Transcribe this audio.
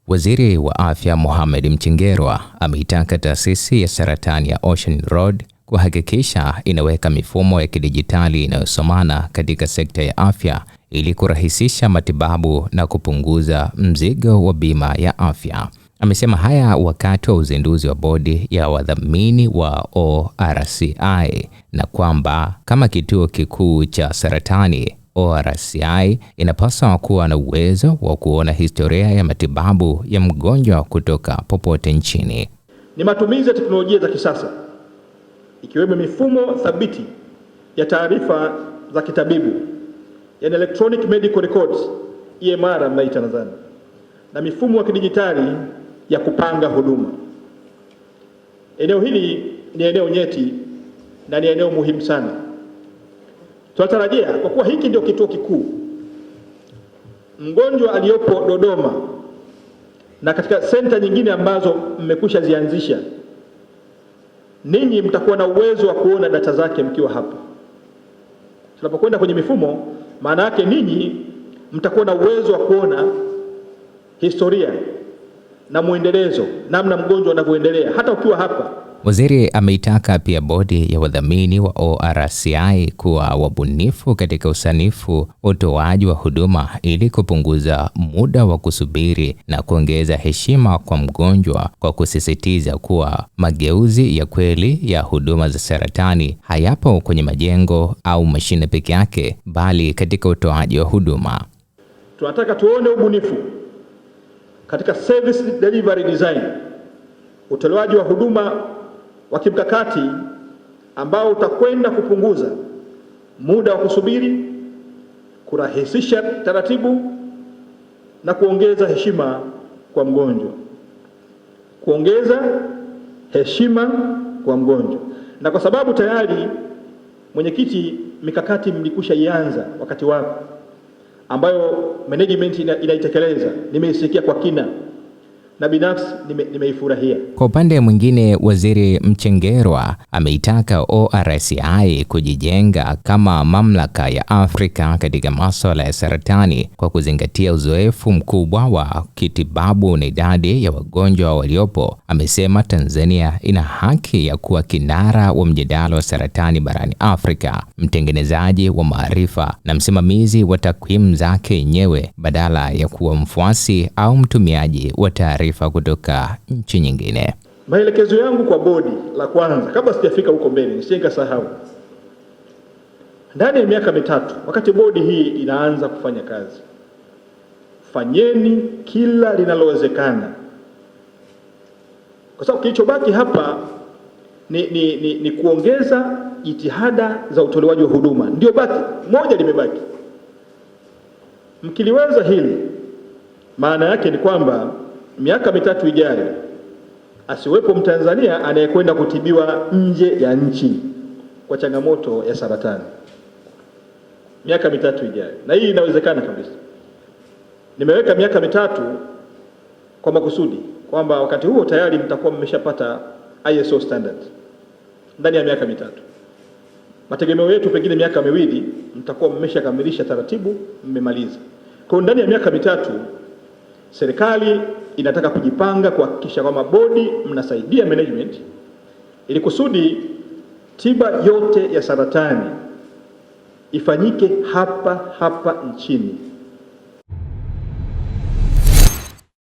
Waziri wa Afya Mohamed Mchengerwa ameitaka taasisi ya saratani ya Ocean Road kuhakikisha inaweka mifumo ya kidijitali inayosomana katika sekta ya afya ili kurahisisha matibabu na kupunguza mzigo wa bima ya afya. Amesema haya wakati wa uzinduzi wa bodi ya wadhamini wa ORCI na kwamba kama kituo kikuu cha saratani, ORCI inapaswa kuwa na uwezo wa kuona historia ya matibabu ya mgonjwa kutoka popote nchini. Ni matumizi ya teknolojia za kisasa ikiwemo mifumo thabiti ya taarifa za kitabibu, yani electronic medical records, EMR mnaita nadhani, na mifumo ya kidijitali ya kupanga huduma. Eneo hili ni eneo nyeti na ni eneo muhimu sana. Tunatarajia kwa kuwa hiki ndio kituo kikuu, mgonjwa aliyopo Dodoma na katika senta nyingine ambazo mmekwisha zianzisha, ninyi mtakuwa na uwezo wa kuona data zake mkiwa hapa. Tunapokwenda kwenye mifumo, maana yake ninyi mtakuwa na uwezo wa kuona historia na muendelezo, namna mgonjwa anavyoendelea hata ukiwa hapa. Waziri ameitaka pia bodi ya wadhamini wa ORCI kuwa wabunifu katika usanifu wa utoaji wa huduma ili kupunguza muda wa kusubiri na kuongeza heshima kwa mgonjwa, kwa kusisitiza kuwa mageuzi ya kweli ya huduma za saratani hayapo kwenye majengo au mashine peke yake, bali katika utoaji wa huduma. Tunataka tuone ubunifu katika service delivery design, utolewaji wa huduma wa kimkakati ambao utakwenda kupunguza muda wa kusubiri, kurahisisha taratibu na kuongeza heshima kwa mgonjwa. Kuongeza heshima kwa mgonjwa. Na kwa sababu tayari mwenyekiti, mikakati mlikusha ianza wakati wako ambayo management inaitekeleza, nimeisikia kwa kina na binafsi nimeifurahia. Kwa upande mwingine, Waziri Mchengerwa ameitaka ORCI kujijenga kama mamlaka ya Afrika katika masuala ya saratani kwa kuzingatia uzoefu mkubwa wa kitibabu na idadi ya wagonjwa waliopo. Amesema Tanzania ina haki ya kuwa kinara wa mjadala wa saratani barani Afrika, mtengenezaji wa maarifa na msimamizi wa takwimu zake yenyewe badala ya kuwa mfuasi au mtumiaji wa taarifa kutoka nchi nyingine. Maelekezo yangu kwa bodi, la kwanza, kabla sijafika huko mbele, nisingekasahau, ndani ya miaka mitatu wakati bodi hii inaanza kufanya kazi, fanyeni kila linalowezekana, kwa sababu kilichobaki hapa ni kuongeza jitihada za utolewaji wa huduma. Ndio baki moja limebaki. Mkiliweza hili, maana yake ni kwamba miaka mitatu ijayo asiwepo Mtanzania anayekwenda kutibiwa nje ya nchi kwa changamoto ya saratani. Miaka mitatu ijayo, na hii inawezekana kabisa. Nimeweka miaka mitatu kwa makusudi kwamba wakati huo tayari mtakuwa mmeshapata ISO standard. Ndani ya miaka mitatu, mategemeo yetu pengine miaka miwili mtakuwa mmeshakamilisha taratibu, mmemaliza. Kwa ndani ya miaka mitatu serikali inataka kujipanga kuhakikisha kwamba bodi mnasaidia management ili kusudi tiba yote ya saratani ifanyike hapa nchini.